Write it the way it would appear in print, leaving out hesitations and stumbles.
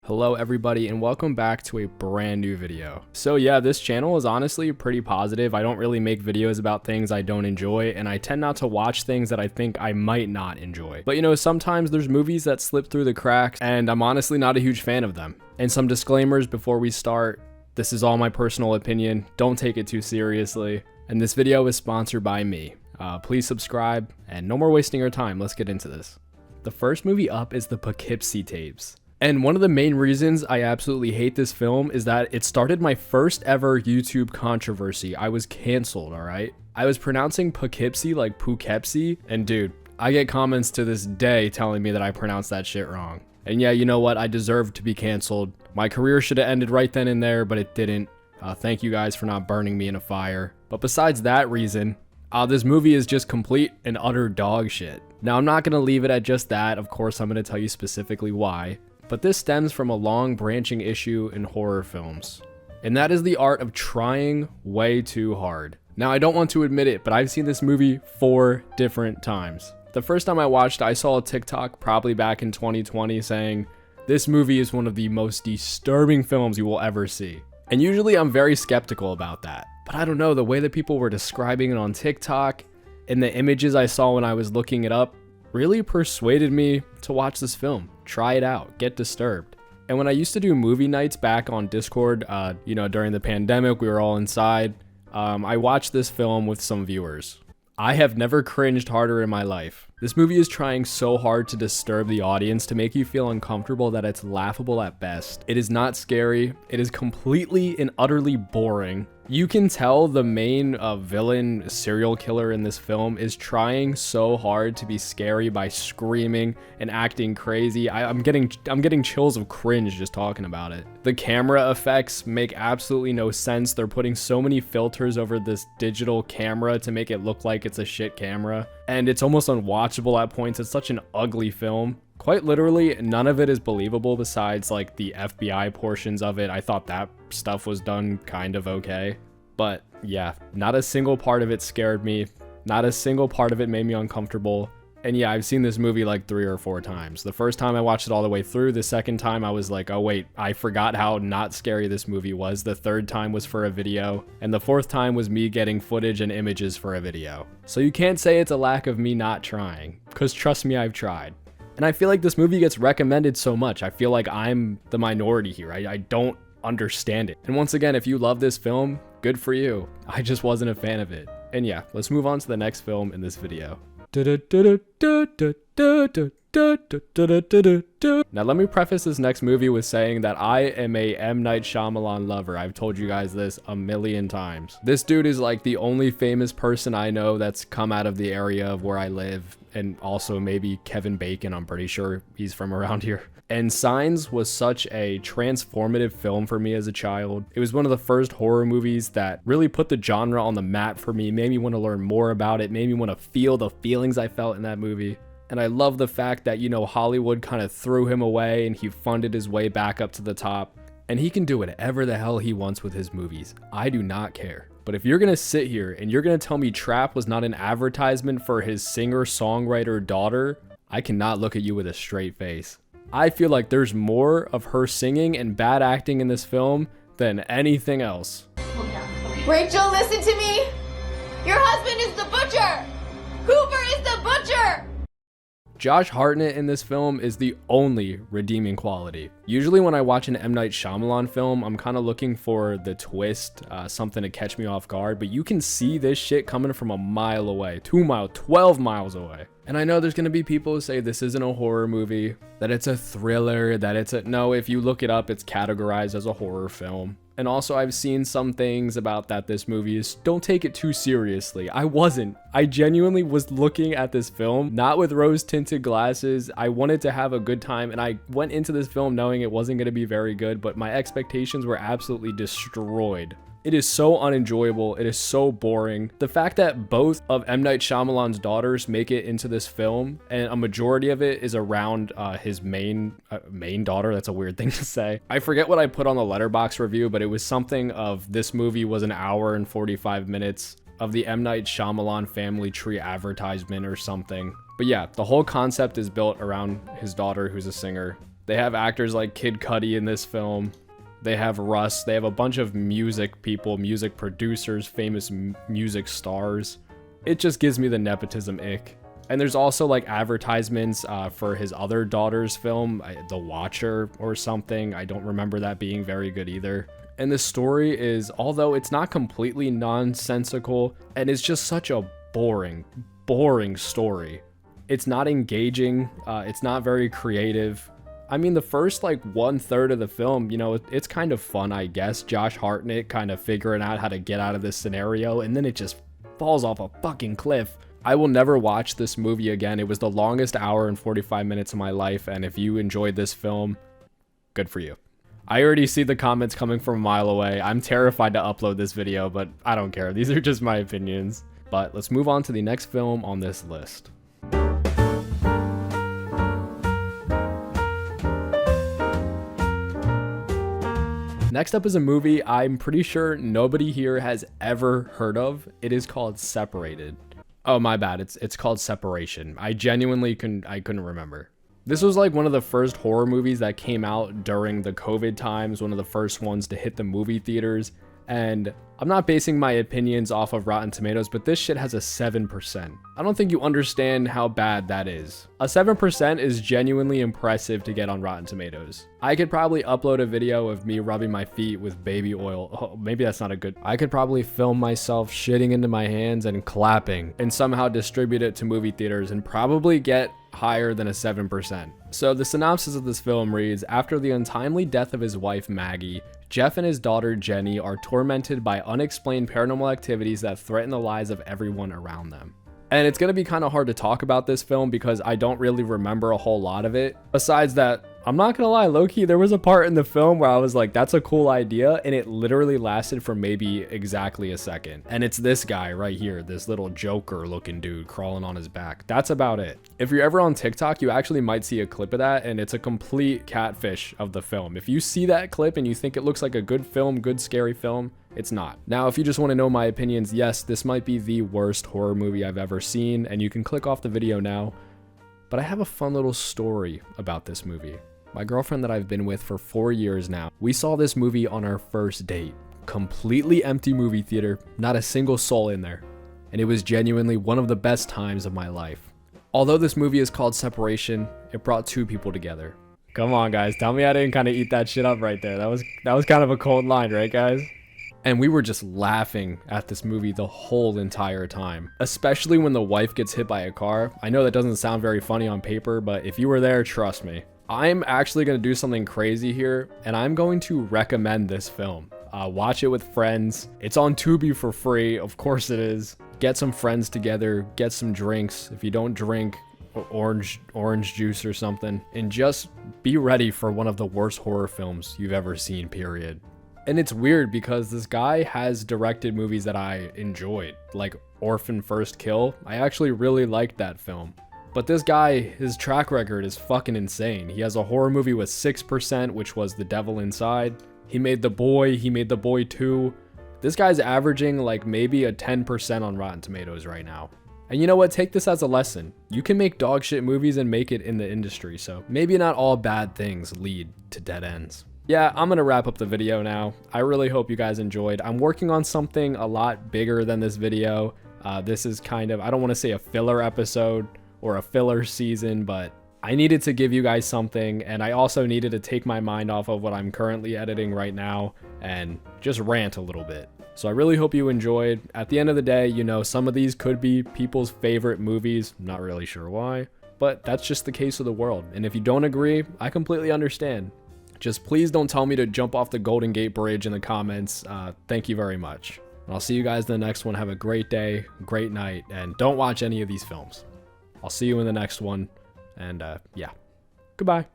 Hello everybody and welcome back to a brand new video. So yeah, this channel is honestly pretty positive. I don't really make videos about things I don't enjoy, and I tend not to watch things that I think I might not enjoy. But you know, sometimes there's movies that slip through the cracks and I'm honestly not a huge fan of them. And some disclaimers before we start. This is all my personal opinion. Don't take it too seriously. And this video is sponsored by me. Please subscribe and no more wasting your time. Let's get into this. The first movie up is the Pipsy Tapes. And one of the main reasons I absolutely hate this film is that it started my first ever YouTube controversy. I was canceled, alright? I was pronouncing Poughkeepsie like Poughkeepsie, and dude, I get comments to this day telling me that I pronounced that shit wrong. And yeah, you know what? I deserved to be canceled. My career should have ended right then and there, but it didn't. Thank you guys for not burning me in a fire. But besides that reason, this movie is just complete and utter dog shit. Now, I'm not going to leave it at just that. Of course, I'm going to tell you specifically why. But this stems from a long branching issue in horror films, and that is the art of trying way too hard. Now, I don't want to admit it, but I've seen this movie 4 different times. The first time I watched, I saw a TikTok probably back in 2020 saying, "This movie is one of the most disturbing films you will ever see." And usually I'm very skeptical about that. But I don't know, the way that people were describing it on TikTok and the images I saw when I was looking it up really persuaded me to watch this film. Try it out, get disturbed. And when I used to do movie nights back on Discord, you know, during the pandemic, we were all inside. I watched this film with some viewers. I have never cringed harder in my life. This movie is trying so hard to disturb the audience, to make you feel uncomfortable, that it's laughable at best. It is not scary. It is completely and utterly boring. You can tell the main villain serial killer in this film is trying so hard to be scary by screaming and acting crazy. I'm getting chills of cringe just talking about it. The camera effects make absolutely no sense. They're putting so many filters over this digital camera to make it look like it's a shit camera, and it's almost unwatchable at points. It's such an ugly film. Quite literally, none of it is believable besides like the FBI portions of it. I thought that stuff was done kind of okay. But yeah, not a single part of it scared me. Not a single part of it made me uncomfortable. And yeah, I've seen this movie like 3 or 4 times. The first time I watched it all the way through. The second time I was like, oh wait, I forgot how not scary this movie was. The third time was for a video. And the fourth time was me getting footage and images for a video. So you can't say it's a lack of me not trying, because trust me, I've tried. And I feel like this movie gets recommended so much. I feel like I'm the minority here. I don't understand it. And once again, if you love this film, good for you. I just wasn't a fan of it. And yeah, let's move on to the next film in this video. Now let me preface this next movie with saying that I am a M. Night Shyamalan lover. I've told you guys this a million times. This dude is like the only famous person I know that's come out of the area of where I live, and also maybe Kevin Bacon. I'm pretty sure he's from around here. And Signs was such a transformative film for me as a child. It was one of the first horror movies that really put the genre on the map for me, made me want to learn more about it, made me want to feel the feelings I felt in that movie. And I love the fact that, you know, Hollywood kind of threw him away and he funded his way back up to the top. And he can do whatever the hell he wants with his movies. I do not care. But if you're going to sit here and you're going to tell me Trap was not an advertisement for his singer-songwriter daughter, I cannot look at you with a straight face. I feel like there's more of her singing and bad acting in this film than anything else. Rachel, listen to me. Your husband is the butcher. Hoover is the butcher. Josh Hartnett in this film is the only redeeming quality. Usually when I watch an M. Night Shyamalan film, I'm kind of looking for the twist, something to catch me off guard, but you can see this shit coming from a mile away, 2 miles, 12 miles away. And I know there's going to be people who say this isn't a horror movie, that it's a thriller, that it's a... No, if you look it up, it's categorized as a horror film. And also, I've seen some things about that this movie is, don't take it too seriously. I wasn't. I genuinely was looking at this film, not with rose-tinted glasses. I wanted to have a good time, and I went into this film knowing it wasn't going to be very good, but my expectations were absolutely destroyed. It is so unenjoyable. It is so boring. The fact that both of M. Night Shyamalan's daughters make it into this film, and a majority of it is around his main daughter. That's a weird thing to say. I forget what I put on the Letterboxd review, but it was something of this movie was an hour and 45 minutes of the M. Night Shyamalan family tree advertisement or something. But yeah, the whole concept is built around his daughter, who's a singer. They have actors like Kid Cudi in this film. They have Russ. They have a bunch of music people, music producers, famous music stars. It just gives me the nepotism ick. And there's also like advertisements for his other daughter's film, The Watcher or something. I don't remember that being very good either. And the story is, although it's not completely nonsensical, and it's just such a boring story. It's not engaging. It's not very creative. I mean, the first like 1/3 of the film, you know, it's kind of fun, I guess. Josh Hartnett kind of figuring out how to get out of this scenario, and then it just falls off a fucking cliff. I will never watch this movie again. It was the longest hour and 45 minutes of my life, and if you enjoyed this film, good for you. I already see the comments coming from a mile away. I'm terrified to upload this video, but I don't care. These are just my opinions. But let's move on to the next film on this list. Next up is a movie I'm pretty sure nobody here has ever heard of. It is called Separated. Oh, my bad. It's called Separation. I genuinely couldn't remember. This was like one of the first horror movies that came out during the COVID times, one of the first ones to hit the movie theaters. And I'm not basing my opinions off of Rotten Tomatoes, but this shit has a 7%. I don't think you understand how bad that is. A 7% is genuinely impressive to get on Rotten Tomatoes. I could probably upload a video of me rubbing my feet with baby oil. Oh, maybe that's not a good... I could probably film myself shitting into my hands and clapping and somehow distribute it to movie theaters and probably get higher than a 7%. So the synopsis of this film reads, after the untimely death of his wife Maggie, Jeff and his daughter Jenny are tormented by unexplained paranormal activities that threaten the lives of everyone around them. And it's going to be kind of hard to talk about this film because I don't really remember a whole lot of it. Besides that, I'm not going to lie, low-key, there was a part in the film where I was like, that's a cool idea, and it literally lasted for maybe exactly a second. And it's this guy right here, this little Joker-looking dude crawling on his back. That's about it. If you're ever on TikTok, you actually might see a clip of that, and it's a complete catfish of the film. If you see that clip and you think it looks like a good film, good scary film, it's not. Now, if you just want to know my opinions, yes, this might be the worst horror movie I've ever seen, and you can click off the video now. But I have a fun little story about this movie. My girlfriend that I've been with for 4 years now, we saw this movie on our first date. Completely empty movie theater, not a single soul in there. And it was genuinely one of the best times of my life. Although this movie is called Separation, it brought two people together. Come on, guys, tell me I didn't kind of eat that shit up right there. That was kind of a cold line, right, guys? And we were just laughing at this movie the whole entire time, especially when the wife gets hit by a car. I know that doesn't sound very funny on paper, but if you were there, trust me. I'm actually going to do something crazy here, and I'm going to recommend this film. Watch it with friends. It's on Tubi for free. Of course it is. Get some friends together, get some drinks. If you don't drink, orange juice or something, and just be ready for one of the worst horror films you've ever seen, period. And it's weird because this guy has directed movies that I enjoyed, like Orphan First Kill. I actually really liked that film. But this guy, his track record is fucking insane. He has a horror movie with 6%, which was The Devil Inside. He made The Boy, he made The Boy 2. This guy's averaging like maybe a 10% on Rotten Tomatoes right now. And you know what? Take this as a lesson. You can make dog shit movies and make it in the industry, so maybe not all bad things lead to dead ends. Yeah, I'm gonna wrap up the video now. I really hope you guys enjoyed. I'm working on something a lot bigger than this video. This is kind of, I don't want to say a filler episode or a filler season, but I needed to give you guys something, and I also needed to take my mind off of what I'm currently editing right now and just rant a little bit. So I really hope you enjoyed. At the end of the day, you know, some of these could be people's favorite movies. I'm not really sure why, but that's just the case of the world. And if you don't agree, I completely understand. Just please don't tell me to jump off the Golden Gate Bridge in the comments. Thank you very much. And I'll see you guys in the next one. Have a great day, great night, and don't watch any of these films. I'll see you in the next one. And yeah, goodbye.